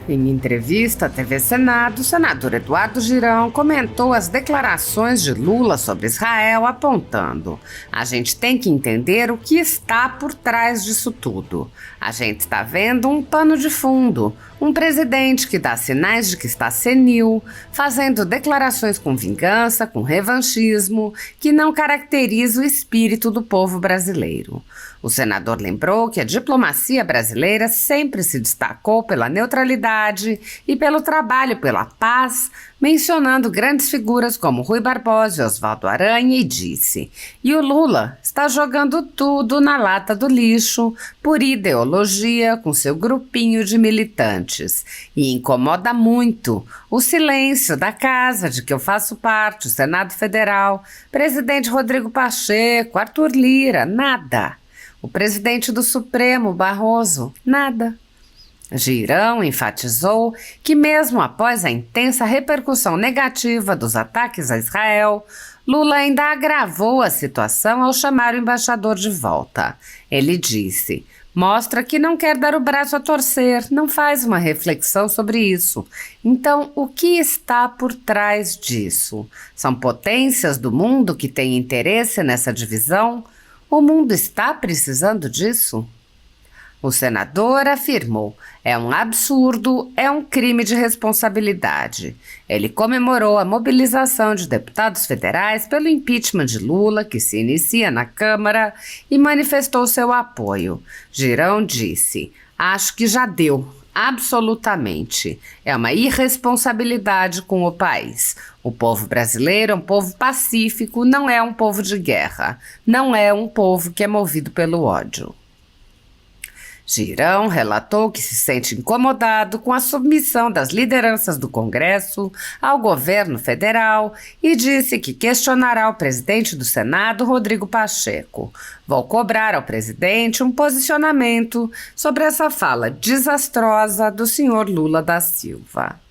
Em entrevista à TV Senado, o senador Eduardo Girão comentou as declarações de Lula sobre Israel, apontando: a gente tem que entender o que está por trás disso tudo. A gente está vendo um pano de fundo, um presidente que dá sinais de que está senil, fazendo declarações com vingança, com revanchismo, que não caracteriza o espírito do povo brasileiro. O senador lembrou que a diplomacia brasileira sempre se destacou pela neutralidade e pelo trabalho pela paz, mencionando grandes figuras como Rui Barbosa e Oswaldo Aranha, e disse: e o Lula está jogando tudo na lata do lixo por ideologia com seu grupinho de militantes. E incomoda muito o silêncio da casa de que eu faço parte, o Senado Federal, presidente Rodrigo Pacheco, Arthur Lira, nada. O presidente do Supremo, Barroso, nada. Girão enfatizou que mesmo após a intensa repercussão negativa dos ataques a Israel, Lula ainda agravou a situação ao chamar o embaixador de volta. Ele disse: mostra que não quer dar o braço a torcer, não faz uma reflexão sobre isso. Então, o que está por trás disso? São potências do mundo que têm interesse nessa divisão? O mundo está precisando disso? O senador afirmou: é um absurdo, é um crime de responsabilidade. Ele comemorou a mobilização de deputados federais pelo impeachment de Lula, que se inicia na Câmara, e manifestou seu apoio. Girão disse: acho que já deu. Absolutamente. É uma irresponsabilidade com o país. O povo brasileiro é um povo pacífico, não é um povo de guerra. Não é um povo que é movido pelo ódio. Girão relatou que se sente incomodado com a submissão das lideranças do Congresso ao governo federal e disse que questionará o presidente do Senado, Rodrigo Pacheco. Vou cobrar ao presidente um posicionamento sobre essa fala desastrosa do senhor Lula da Silva.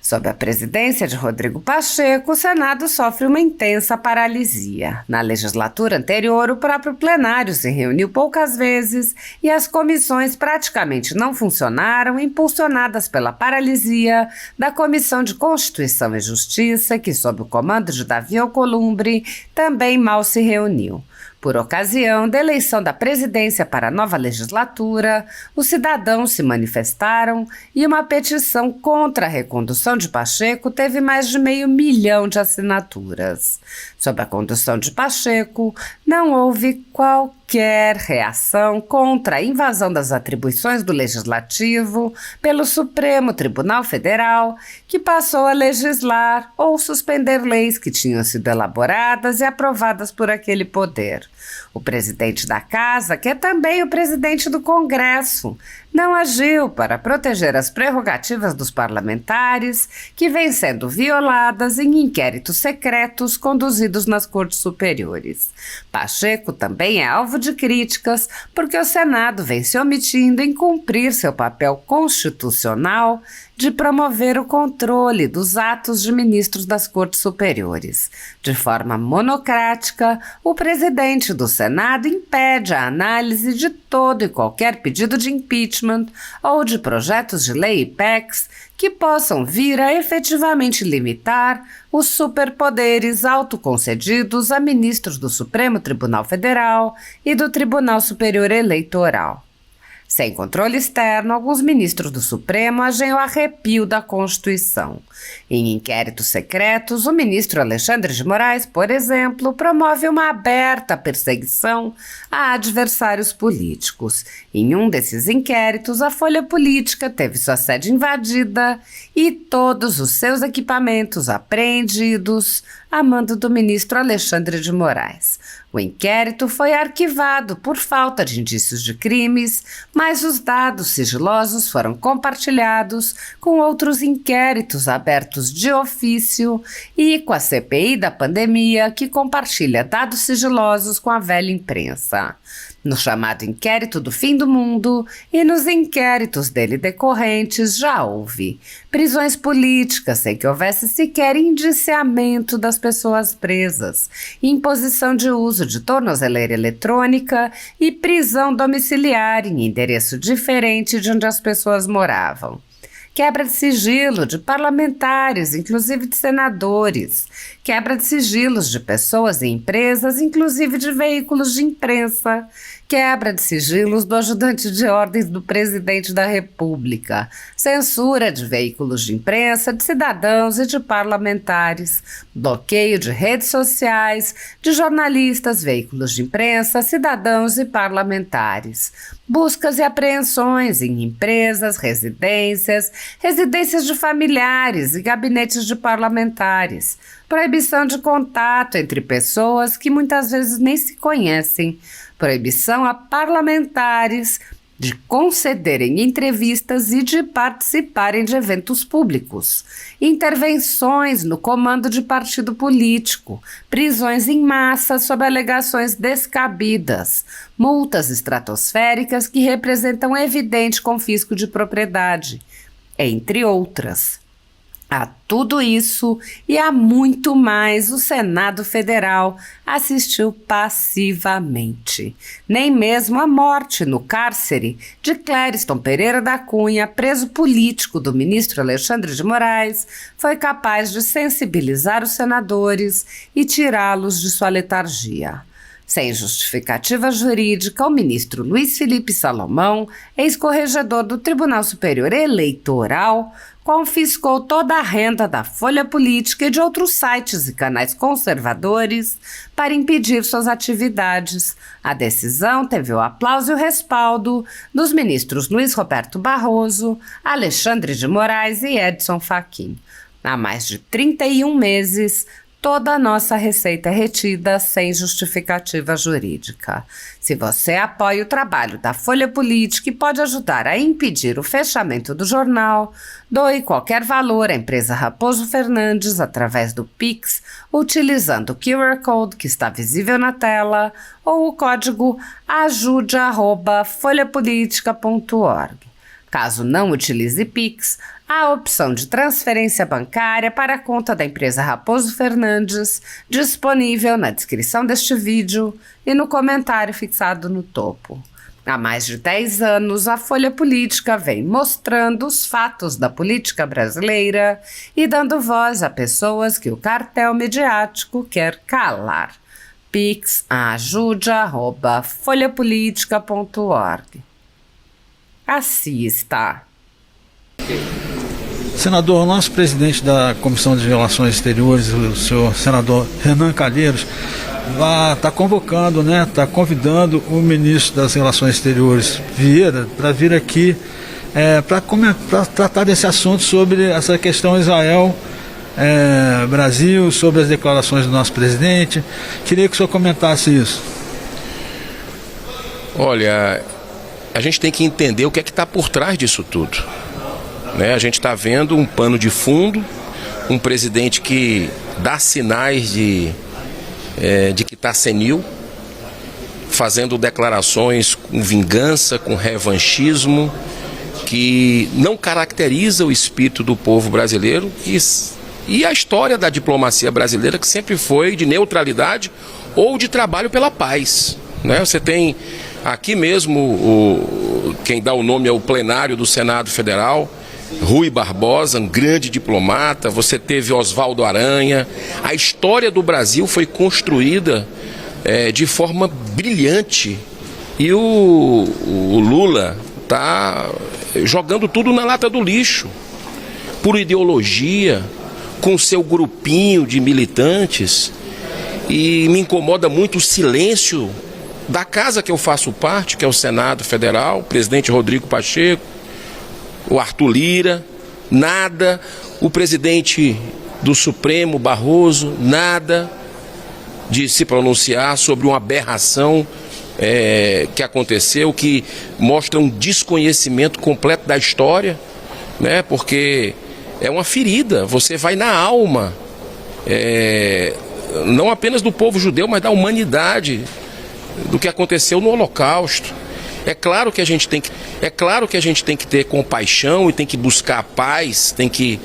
Sob a presidência de Rodrigo Pacheco, o Senado sofre uma intensa paralisia. Na legislatura anterior, o próprio plenário se reuniu poucas vezes e as comissões praticamente não funcionaram, impulsionadas pela paralisia da Comissão de Constituição e Justiça, que, sob o comando de Davi Alcolumbre, também mal se reuniu. Por ocasião da eleição da presidência para a nova legislatura, os cidadãos se manifestaram e uma petição contra a recondução de Pacheco teve mais de 500 mil de assinaturas. Sob a condução de Pacheco, não houve qualquer reação contra a invasão das atribuições do Legislativo pelo Supremo Tribunal Federal, que passou a legislar ou suspender leis que tinham sido elaboradas e aprovadas por aquele poder. O presidente da Casa, que é também o presidente do Congresso, não agiu para proteger as prerrogativas dos parlamentares, que vêm sendo violadas em inquéritos secretos conduzidos nas cortes superiores. Pacheco também é alvo de críticas porque o Senado vem se omitindo em cumprir seu papel constitucional de promover o controle dos atos de ministros das cortes superiores. De forma monocrática, o presidente do Senado impede a análise de todo e qualquer pedido de impeachment ou de projetos de lei e PECs que possam vir a efetivamente limitar os superpoderes autoconcedidos a ministros do Supremo Tribunal Federal e do Tribunal Superior Eleitoral. Sem controle externo, alguns ministros do Supremo agem ao arrepio da Constituição. Em inquéritos secretos, o ministro Alexandre de Moraes, por exemplo, promove uma aberta perseguição a adversários políticos. Em um desses inquéritos, a Folha Política teve sua sede invadida e todos os seus equipamentos apreendidos a mando do ministro Alexandre de Moraes. O inquérito foi arquivado por falta de indícios de crimes, mas os dados sigilosos foram compartilhados com outros inquéritos abertos de ofício e com a CPI da pandemia, que compartilha dados sigilosos com a velha imprensa. No chamado inquérito do fim do mundo e nos inquéritos dele decorrentes já houve prisões políticas sem que houvesse sequer indiciamento das pessoas presas, imposição de uso uso de tornozeleira eletrônica e prisão domiciliar em endereço diferente de onde as pessoas moravam. Quebra de sigilo de parlamentares, inclusive de senadores. Quebra de sigilos de pessoas e empresas, inclusive de veículos de imprensa. Quebra de sigilos do ajudante de ordens do presidente da República. Censura de veículos de imprensa, de cidadãos e de parlamentares. Bloqueio de redes sociais, de jornalistas, veículos de imprensa, cidadãos e parlamentares. Buscas e apreensões em empresas, residências de familiares e gabinetes de parlamentares. Proibição de contato entre pessoas que muitas vezes nem se conhecem. Proibição a parlamentares de concederem entrevistas e de participarem de eventos públicos. Intervenções no comando de partido político. Prisões em massa sob alegações descabidas. Multas estratosféricas que representam evidente confisco de propriedade, entre outras. A tudo isso e a muito mais, o Senado Federal assistiu passivamente. Nem mesmo a morte no cárcere de Clériston Pereira da Cunha, preso político do ministro Alexandre de Moraes, foi capaz de sensibilizar os senadores e tirá-los de sua letargia. Sem justificativa jurídica, o ministro Luiz Felipe Salomão, ex-corregedor do Tribunal Superior Eleitoral, confiscou toda a renda da Folha Política e de outros sites e canais conservadores para impedir suas atividades. A decisão teve o aplauso e o respaldo dos ministros Luiz Roberto Barroso, Alexandre de Moraes e Edson Fachin. Há mais de 31 meses, toda a nossa receita é retida sem justificativa jurídica. Se você apoia o trabalho da Folha Política e pode ajudar a impedir o fechamento do jornal, doe qualquer valor à empresa Raposo Fernandes através do Pix, utilizando o QR Code que está visível na tela ou o código ajude@folhapolitica.org. Caso não utilize Pix, há a opção de transferência bancária para a conta da empresa Raposo Fernandes, disponível na descrição deste vídeo e no comentário fixado no topo. Há mais de 10 anos, a Folha Política vem mostrando os fatos da política brasileira e dando voz a pessoas que o cartel midiático quer calar. Pix ajude@folhapolitica.org. Assim está. Senador, o nosso presidente da Comissão de Relações Exteriores, o senhor senador Renan Calheiros, está convocando, está convidando o ministro das Relações Exteriores, Vieira, para vir aqui para tratar desse assunto sobre essa questão Israel-Brasil, sobre as declarações do nosso presidente. Queria que o senhor comentasse isso. Olha, a gente tem que entender o que é que está por trás disso tudo. A gente está vendo um pano de fundo, um presidente que dá sinais de que está senil, fazendo declarações com vingança, com revanchismo, que não caracteriza o espírito do povo brasileiro e a história da diplomacia brasileira, que sempre foi de neutralidade ou de trabalho pela paz. Você tem aqui mesmo, quem dá o nome é o plenário do Senado Federal, Rui Barbosa, um grande diplomata. Você teve Oswaldo Aranha. A história do Brasil foi construída de forma brilhante. E o Lula está jogando tudo na lata do lixo, por ideologia, com seu grupinho de militantes. E me incomoda muito o silêncio da casa que eu faço parte, que é o Senado Federal, o presidente Rodrigo Pacheco, o Arthur Lira, nada, o presidente do Supremo, Barroso, nada de se pronunciar sobre uma aberração que aconteceu, que mostra um desconhecimento completo da história, porque é uma ferida, você vai na alma, não apenas do povo judeu, mas da humanidade, do que aconteceu no Holocausto. É claro que a gente tem que ter compaixão e tem que buscar a paz, tem que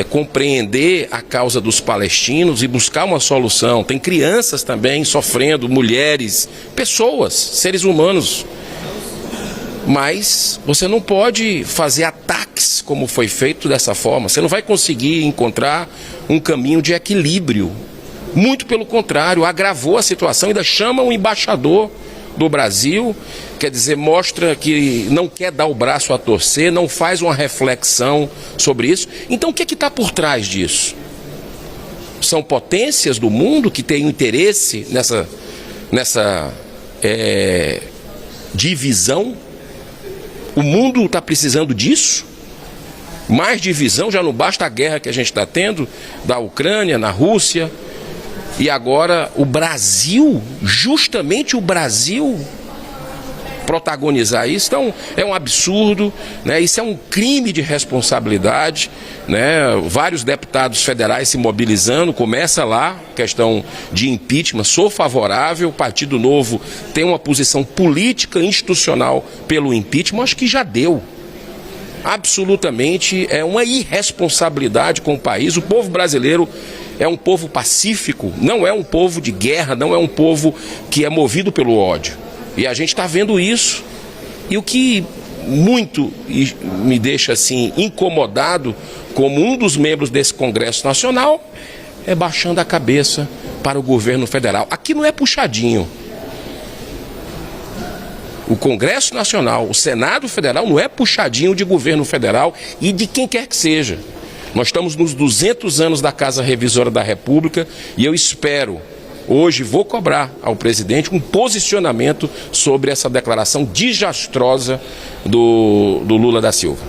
compreender a causa dos palestinos e buscar uma solução. Tem crianças também sofrendo, mulheres, pessoas, seres humanos. Mas você não pode fazer ataques como foi feito dessa forma. Você não vai conseguir encontrar um caminho de equilíbrio. Muito pelo contrário, agravou a situação, ainda chama o embaixador do Brasil, quer dizer, mostra que não quer dar o braço a torcer, não faz uma reflexão sobre isso. Então o que está por trás disso? São potências do mundo que têm interesse nessa divisão? O mundo está precisando disso? Mais divisão, já não basta a guerra que a gente está tendo da Ucrânia, na Rússia. E agora o Brasil, justamente o Brasil, protagonizar isso. Então é um absurdo, né? Isso é um crime de responsabilidade, né? Vários deputados federais se mobilizando, começa lá, questão de impeachment, sou favorável, o Partido Novo tem uma posição política institucional pelo impeachment, acho que já deu. Absolutamente é uma irresponsabilidade com o país. O povo brasileiro é um povo pacífico, não é um povo de guerra, não é um povo que é movido pelo ódio. E a gente está vendo isso. E o que muito me deixa assim incomodado, como um dos membros desse Congresso Nacional, é baixando a cabeça para o governo federal. Aqui não é puxadinho. O Congresso Nacional, o Senado Federal não é puxadinho de governo federal e de quem quer que seja. Nós estamos nos 200 anos da Casa Revisora da República e eu espero, hoje vou cobrar ao presidente um posicionamento sobre essa declaração desastrosa do Lula da Silva.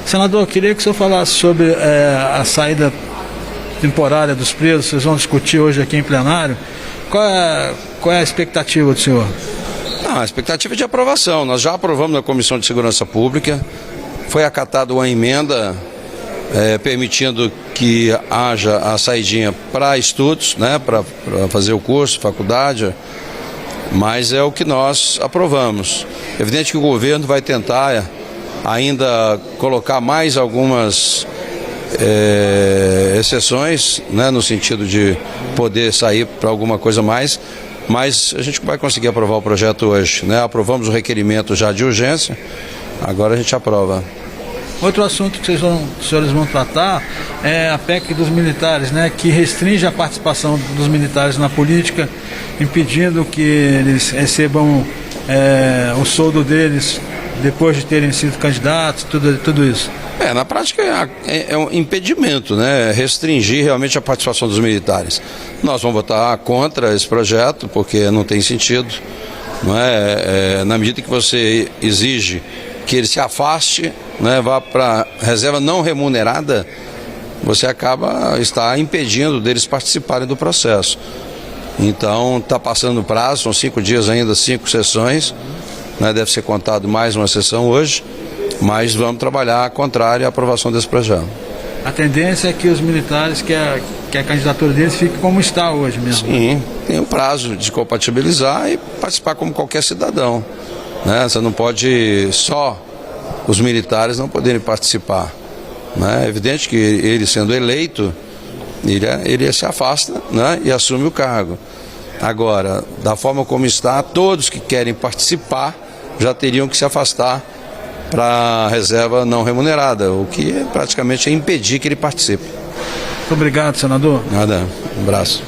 Senador, queria que o senhor falasse sobre a saída temporária dos presos. Vocês vão discutir hoje aqui em plenário. Qual é a expectativa do senhor? A expectativa é de aprovação. Nós já aprovamos na Comissão de Segurança Pública. Foi acatada uma emenda permitindo que haja a saidinha para estudos, né, para fazer o curso, faculdade, mas é o que nós aprovamos. É evidente que o governo vai tentar ainda colocar mais algumas exceções, né, no sentido de poder sair para alguma coisa mais, mas a gente vai conseguir aprovar o projeto hoje, né? Aprovamos o requerimento já de urgência, agora a gente aprova. Outro assunto que os senhores vão tratar é a PEC dos militares, né, que restringe a participação dos militares na política, impedindo que eles recebam o soldo deles depois de terem sido candidatos, tudo isso. Na prática é um impedimento, né? Restringir realmente a participação dos militares. Nós vamos votar contra esse projeto, porque não tem sentido, não é? Na medida que você exige que ele se afaste, né, vá para reserva não remunerada, você está impedindo deles participarem do processo. Então está passando o prazo, são 5 dias ainda, 5 sessões, né, deve ser contado mais uma sessão hoje, mas vamos trabalhar contrário à aprovação desse projeto. A tendência é que os militares, que a candidatura deles fique como está hoje mesmo. Sim, tem um prazo de compatibilizar e participar como qualquer cidadão, né? Você não pode só os militares não poderem participar, né? É evidente que ele sendo eleito, ele se afasta, né, e assume o cargo. Agora, da forma como está, todos que querem participar já teriam que se afastar para a reserva não remunerada, o que praticamente é impedir que ele participe. Muito obrigado, senador. Nada, um abraço.